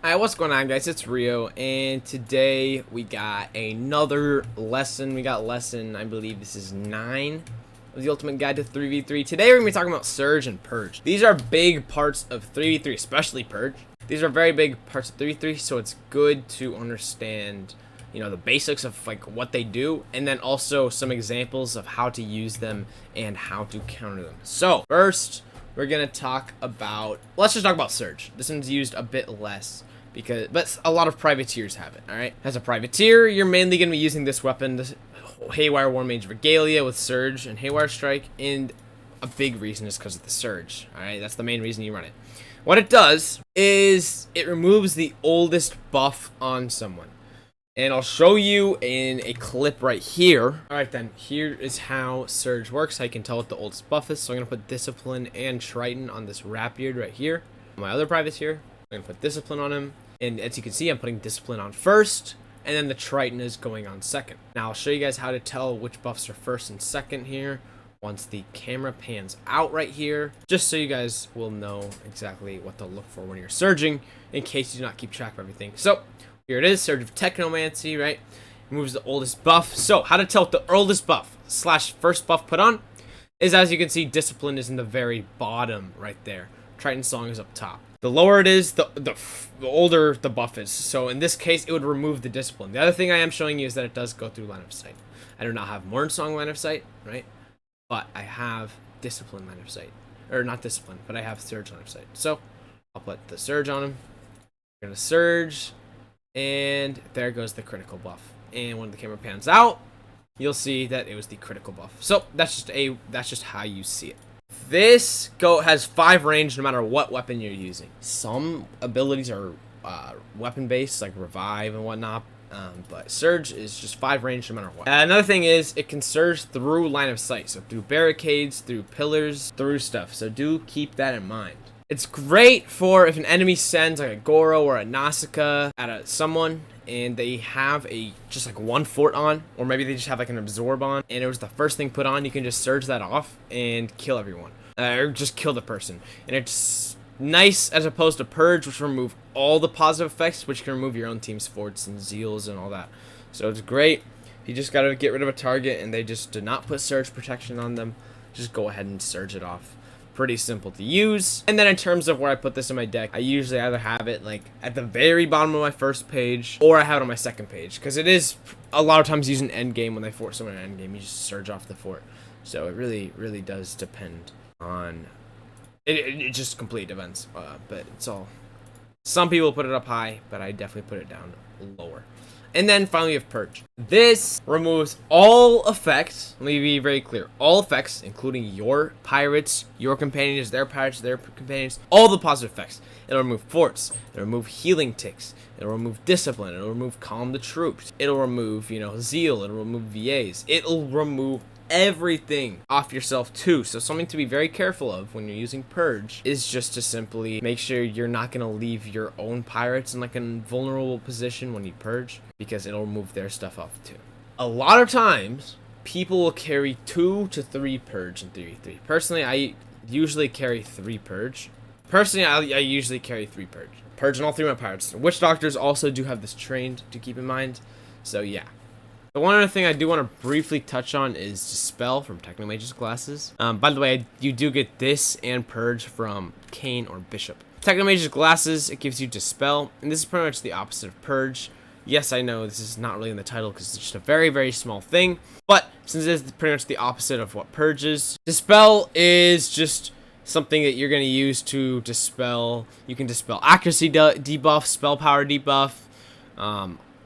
Alright, what's going on, guys? It's Rio, and today we got another lesson. We got lesson, I believe this is 9 of the Ultimate Guide to 3v3. Today we're going to be talking about Surge and Purge. These are big parts of 3v3, especially Purge. These are very big parts of 3v3, so it's good to understand, you know, the basics of like what they do, and then also some examples of how to use them and how to counter them. So first, we're gonna talk about, let's just talk about Surge. This one's used a bit less but a lot of privateers have it. All right, as a privateer, you're mainly gonna be using this weapon, this Haywire War Mage Regalia with Surge and Haywire Strike, and a big reason is because of the Surge. All right, that's the main reason you run it. What it does is it removes the oldest buff on someone. And I'll show you in a clip right here. Alright then, here is how Surge works. I can tell what the oldest buff is. So I'm going to put Discipline and Triton on this Rapbeard right here. My other privateer, I'm going to put Discipline on him. And as you can see, I'm putting Discipline on first. And then the Triton is going on second. Now I'll show you guys how to tell which buffs are first and second here once the camera pans out right here. Just so you guys will know exactly what to look for when you're surging, in case you do not keep track of everything. So here it is, Surge of Technomancy, right? Removes the oldest buff. So, how to tell what the oldest buff / first buff put on is, as you can see, Discipline is in the very bottom right there. Triton's Song is up top. The lower it is, the older the buff is. So, in this case, it would remove the Discipline. The other thing I am showing you is that it does go through line of sight. I do not have Mornsong line of sight, right? But I have Discipline line of sight. Or, not Discipline, but I have Surge line of sight. So, I'll put the Surge on him. We're going to Surge. And there goes the critical buff. And when the camera pans out, you'll see that it was the critical buff. So that's just how you see it. This has 5 range no matter what weapon you're using. Some abilities are weapon based, like revive and whatnot. But Surge is just 5 range no matter what. Another thing is it can surge through line of sight. So through barricades, through pillars, through stuff. So do keep that in mind. It's great for if an enemy sends like a Goro or a Nausicaa at someone and they have just like 1 fort on, or maybe they just have like an absorb on and it was the first thing put on. You can just surge that off and kill everyone, or just kill the person. And it's nice as opposed to Purge, which remove all the positive effects, which can remove your own team's forts and zeals and all that. So it's great. You just gotta get rid of a target and they just did not put surge protection on them. Just go ahead and surge it off. Pretty simple to use. And then in terms of where I put this in my deck, I usually either have it like at the very bottom of my first page, or I have it on my second page, because it is a lot of times used in end game. When they force someone in end game, you just surge off the fort. So it really does depend on it just completely depends, but it's all, some people put it up high, but I definitely put it down lower. And then finally we have Purge. This removes all effects. Let me be very clear. All effects, including your pirates, your companions, their pirates, their companions, all the positive effects. It'll remove forts. It'll remove healing ticks. It'll remove discipline. It'll remove calm the troops. It'll remove, you know, zeal. It'll remove VAs. It'll remove everything off yourself too. So something to be very careful of when you're using Purge is just to simply make sure you're not going to leave your own pirates in like a vulnerable position when you Purge, because it'll remove their stuff off too. A lot of times people will carry 2 to 3 Purge in 3v3. Personally, I usually carry 3 Purge. I usually carry 3 Purge. Purge on all 3 of my pirates. Witch Doctors also do have this trained to keep in mind. So yeah. The one other thing I do want to briefly touch on is Dispel from Technomage's Glasses. By the way, you do get this and Purge from Kane or Bishop. Technomage's Glasses, it gives you Dispel, and this is pretty much the opposite of Purge. Yes, I know this is not really in the title because it's just a very small thing, but since it is pretty much the opposite of what Purge is, Dispel is just something that you're going to use to dispel. You can dispel accuracy debuff, spell power debuff,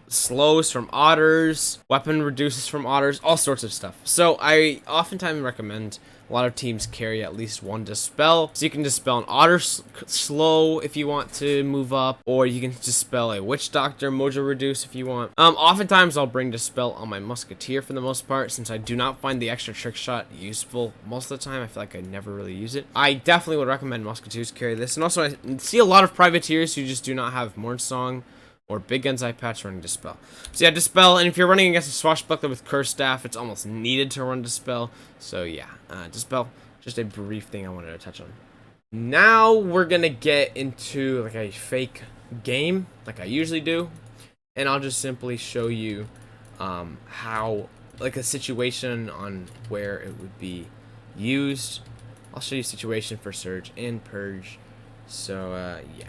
slows from otters, weapon reduces from otters, all sorts of stuff. So I oftentimes recommend a lot of teams carry at least 1 dispel. So you can dispel an otter slow if you want to move up, or you can dispel a witch doctor mojo reduce if you want. Oftentimes I'll bring dispel on my musketeer for the most part, since I do not find the extra trick shot useful most of the time. I feel like I never really use it. I definitely would recommend musketeers carry this, and also I see a lot of privateers who just do not have Mornsong or Big Guns Eye Patch running Dispel. So yeah, Dispel, and if you're running against a Swashbuckler with Curse Staff, it's almost needed to run Dispel. So yeah, Dispel, just a brief thing I wanted to touch on. Now we're gonna get into like a fake game like I usually do, and I'll just simply show you how, like, a situation on where it would be used. I'll show you a situation for Surge and Purge. So yeah.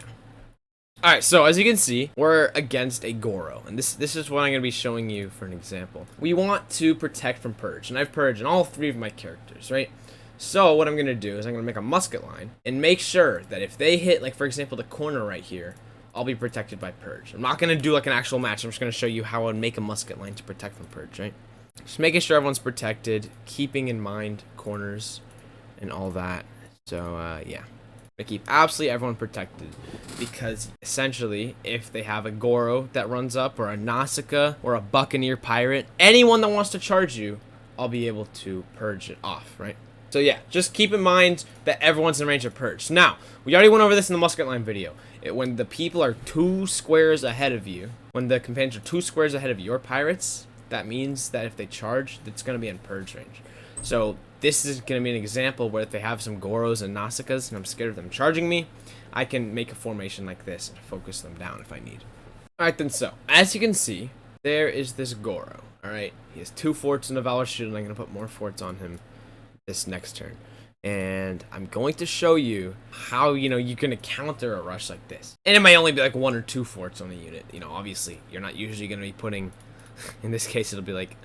Alright, so as you can see, we're against a Goro, and this is what I'm going to be showing you for an example. We want to protect from Purge, and I've Purged in all 3 of my characters, right? So what I'm going to do is I'm going to make a musket line, and make sure that if they hit, like, for example, the corner right here, I'll be protected by Purge. I'm not going to do, like, an actual match. I'm just going to show you how I would make a musket line to protect from Purge, right? Just making sure everyone's protected, keeping in mind corners and all that. So, yeah. I keep absolutely everyone protected, because essentially, if they have a Goro that runs up, or a Nausicaa, or a Buccaneer Pirate, anyone that wants to charge you, I'll be able to purge it off, right? So yeah, just keep in mind that everyone's in range of Purge. Now, we already went over this in the musket line video. When the people are 2 squares ahead of you, when the companions are 2 squares ahead of your pirates, that means that if they charge, it's going to be in Purge range. So this is going to be an example where if they have some Goros and Nausicaas and I'm scared of them charging me, I can make a formation like this and focus them down if I need. Alright then, so as you can see, there is this Goro. Alright, he has 2 forts and a Valor Shield, and I'm going to put more forts on him this next turn. And I'm going to show you how, you know, you're going to counter a rush like this. And it might only be like 1 or 2 forts on a unit. You know, obviously, you're not usually going to be putting, in this case, it'll be like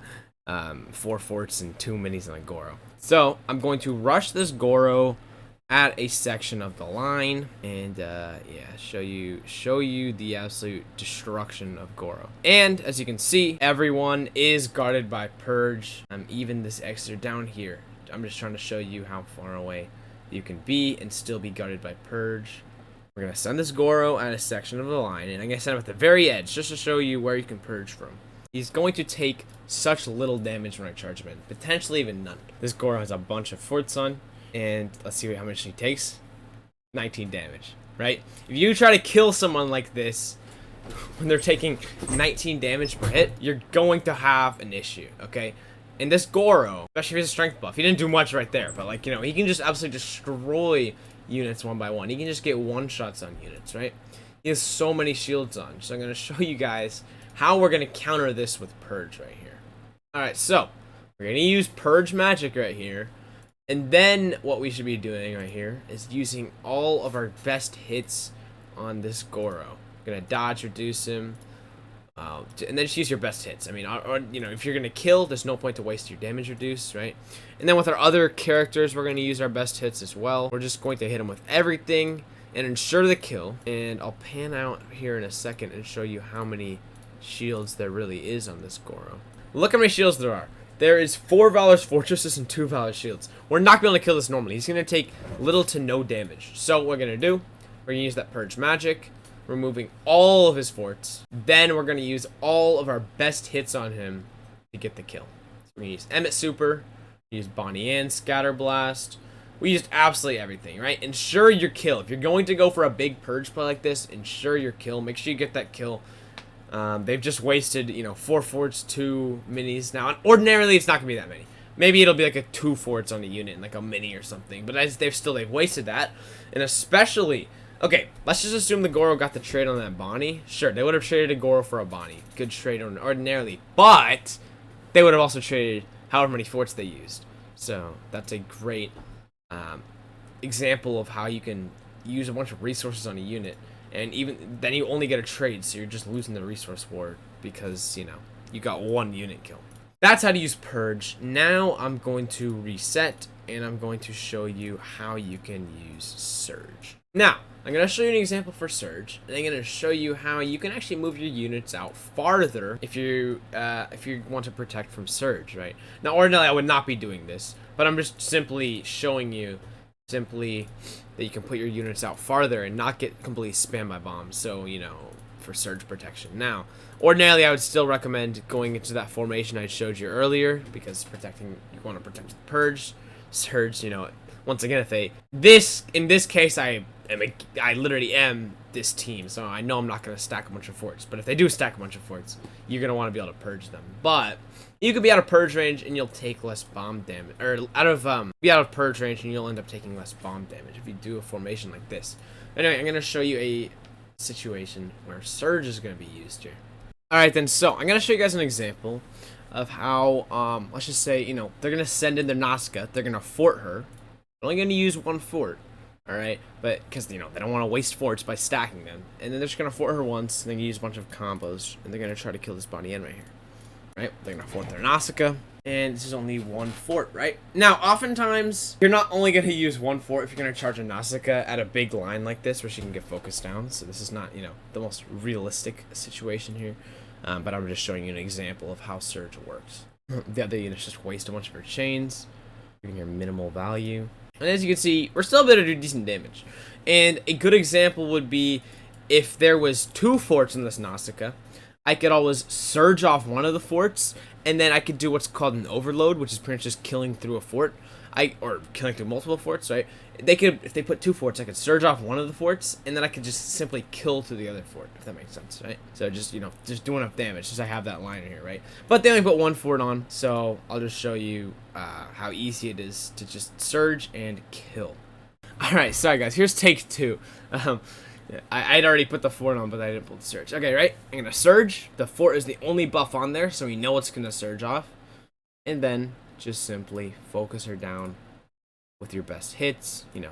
4 forts and 2 minis on a Goro. So I'm going to rush this Goro at a section of the line, and yeah, show you the absolute destruction of Goro. And as you can see, everyone is guarded by Purge. Even this extra down here, I'm just trying to show you how far away you can be and still be guarded by Purge. We're gonna send this Goro at a section of the line, and I'm gonna send him at the very edge just to show you where you can purge from. He's going to take such little damage when I charge him in, potentially even none. This Goro has a bunch of forts on, and let's see how much he takes. 19 damage, right? If you try to kill someone like this when they're taking 19 damage per hit, you're going to have an issue, okay? And this Goro, especially if he's a strength buff, he didn't do much right there, but, like, you know, he can just absolutely destroy units one by one. He can just get one-shots on units, right? He has so many shields on, so I'm going to show you guys how we're going to counter this with Purge right here. Alright, so we're going to use Purge magic right here, and then what we should be doing right here is using all of our best hits on this Goro. We're going to dodge, reduce him, and then just use your best hits. I mean, or, you know, if you're going to kill, there's no point to waste your damage reduce, right? And then with our other characters, we're going to use our best hits as well. We're just going to hit them with everything and ensure the kill. And I'll pan out here in a second and show you how many shields there really is on this Goro. Look how many shields there are. There is 4 Valor's Fortresses and 2 Valor Shields. We're not going to kill this normally. He's going to take little to no damage. So what we're going to do, we're going to use that Purge magic, removing all of his forts. Then we're going to use all of our best hits on him to get the kill. So we're going to use Emmet Super, use Bonnie Ann, Scatter Blast. We used absolutely everything, right? Ensure your kill. If you're going to go for a big Purge play like this, ensure your kill. Make sure you get that kill. They've just wasted, you know, 4 forts, 2 minis. Now, ordinarily, it's not going to be that many. Maybe it'll be like a 2 forts on a unit, and like a mini or something. But as they've wasted that. And especially, okay, let's just assume the Goro got the trade on that Bonnie. Sure, they would have traded a Goro for a Bonnie. Good trade ordinarily. But they would have also traded however many forts they used. So that's a great example of how you can use a bunch of resources on a unit. And even then you only get a trade, so you're just losing the resource war because, you know, you got 1 unit kill. That's how to use Purge. Now I'm going to reset, and I'm going to show you how you can use Surge. Now, I'm going to show you an example for Surge, and I'm going to show you how you can actually move your units out farther if you want to protect from Surge, right? Now, ordinarily, I would not be doing this, but I'm just simply showing you that you can put your units out farther and not get completely spammed by bombs, so, you know, for Surge protection. Now, ordinarily, I would still recommend going into that formation I showed you earlier, because you want to protect the Purge. Surge, you know, once again, in this case, I literally am this team, so I know I'm not going to stack a bunch of forts, but if they do stack a bunch of forts, you're going to want to be able to purge them. But you could be out of purge range and you'll take less bomb damage, or be out of purge range and you'll end up taking less bomb damage if you do a formation like this. Anyway, I'm going to show you a situation where Surge is going to be used here. Alright then, so I'm going to show you guys an example of how, let's just say, you know, they're going to send in their Nazca, they're going to fort her. They're only going to use one fort, alright? But, because, you know, they don't want to waste forts by stacking them. And then they're just going to fort her once, and then use a bunch of combos, and they're going to try to kill this body end right here. Right? They're going to fort their Nazca, and this is only one fort, right? Now, oftentimes, you're not only going to use one fort if you're going to charge a Nazca at a big line like this, where she can get focused down. So this is not, you know, the most realistic situation here. But I'm just showing you an example of how Surge works. The other units just waste a bunch of her chains, giving her minimal value. And as you can see, we're still able to do decent damage. And a good example would be if there was 2 forts in this Nausicaa, I could always Surge off one of the forts, and then I could do what's called an overload, which is pretty much just killing through a fort. Or killing through multiple forts, right? They could, if they put 2 forts, I could Surge off one of the forts, and then I could just simply kill through the other fort, if that makes sense, right? So just, you know, just do enough damage, since I have that line here, right? But they only put 1 fort on, so I'll just show you how easy it is to just Surge and kill. Alright, sorry guys, here's take 2. I'd already put the fort on, but I didn't pull the Surge. Okay, right? I'm gonna Surge. The fort is the only buff on there, so we know it's gonna Surge off. And then just simply focus her down with your best hits. You know,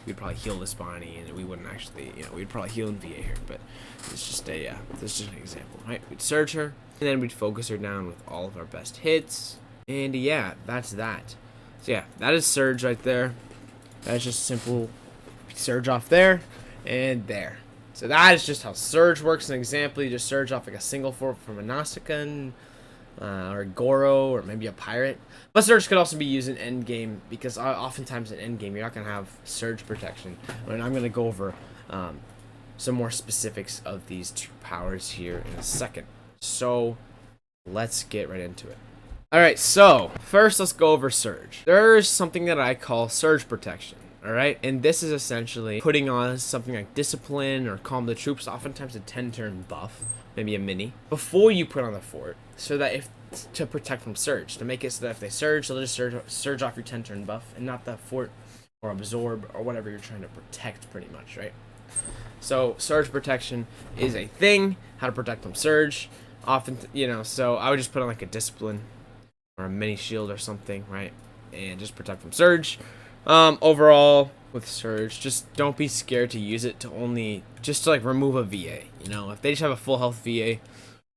we'd probably heal this Bonnie, and we wouldn't actually, you know, we'd probably heal in VA here, but it's just a, this is just an example, right? We'd Surge her, and then we'd focus her down with all of our best hits, and yeah, that's that. So yeah, that is Surge right there. That's just simple Surge off there, and there. So that is just how Surge works. An example, you just Surge off like a single fort from a Nausicaa, or a Goro, or maybe a Pirate. But Surge could also be used in endgame, because oftentimes in endgame you're not going to have Surge protection. And I'm going to go over some more specifics of these 2 powers here in a second. So let's get right into it. Alright, so first let's go over Surge. There's something that I call Surge protection. Alright, and this is essentially putting on something like Discipline or Calm the Troops, oftentimes a 10-turn buff, maybe a mini, before you put on the fort, so that to protect from Surge, to make it so that if they Surge, they'll just surge off your 10-turn buff, and not the fort or absorb or whatever you're trying to protect, pretty much, right? So Surge protection is a thing, how to protect from Surge, often, you know, so I would just put on like a Discipline or a mini shield or something, right, and just protect from Surge. Overall with Surge, just don't be scared to use it just to like remove a VA. You know, if they just have a full health VA,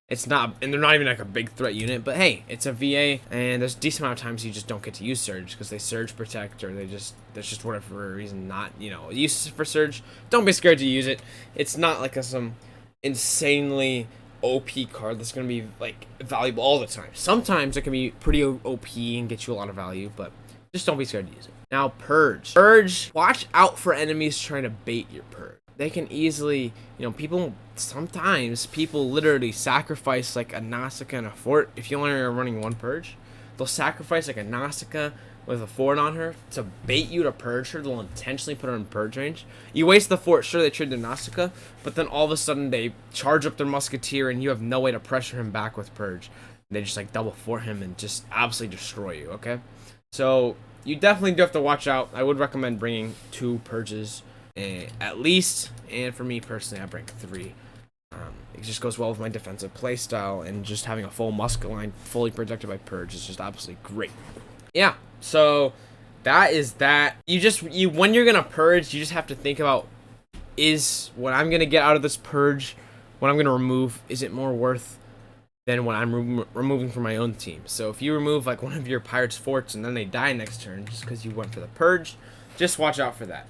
it's not, and they're not even like a big threat unit, but hey, it's a VA, and there's a decent amount of times you just don't get to use Surge because they Surge protect, or there's just whatever reason not, you know, uses for Surge. Don't be scared to use it. It's not like some insanely OP card that's gonna be like valuable all the time. Sometimes it can be pretty OP and get you a lot of value, but just don't be scared to use it. Now, Purge. Purge, watch out for enemies trying to bait your Purge. They can easily, you know, sometimes people literally sacrifice like a Nausicaa and a fort. If you only are running 1 Purge, they'll sacrifice like a Nausicaa with a fort on her to bait you to Purge her. They'll intentionally put her in Purge range. You waste the fort, sure, they trade their Nausicaa, but then all of a sudden they charge up their Musketeer and you have no way to pressure him back with Purge. They just like double fort him and just absolutely destroy you, okay? So you definitely do have to watch out. I would recommend bringing 2 Purges at least, and for me personally, I bring 3. It just goes well with my defensive playstyle, and just having a full musket line fully protected by Purge is just absolutely great. Yeah, so that is that. When you're gonna Purge, you just have to think about, is what I'm gonna get out of this Purge, what I'm gonna remove, is it more worth than what I'm removing from my own team? So if you remove like one of your Pirate's forts and then they die next turn just because you went for the Purge, just watch out for that.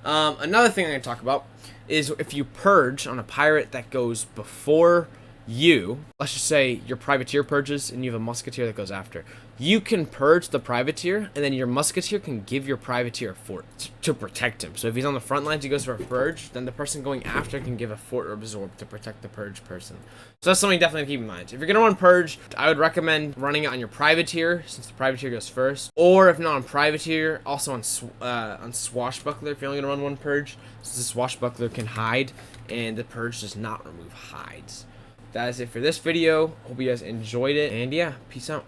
Another thing I'm going to talk about is if you Purge on a Pirate that goes before you, let's just say your Privateer purges and you have a Musketeer that goes after, you can Purge the Privateer, and then your Musketeer can give your Privateer a fort to protect him. So if he's on the front lines, he goes for a Purge, then the person going after can give a fort or absorb to protect the Purge person. So that's something definitely to keep in mind. If you're going to run Purge, I would recommend running it on your Privateer, since the Privateer goes first, or if not on Privateer, also on Swashbuckler, if you're only going to run 1 Purge, since the Swashbuckler can hide, and the Purge does not remove hides. That is it for this video. Hope you guys enjoyed it, and yeah, peace out.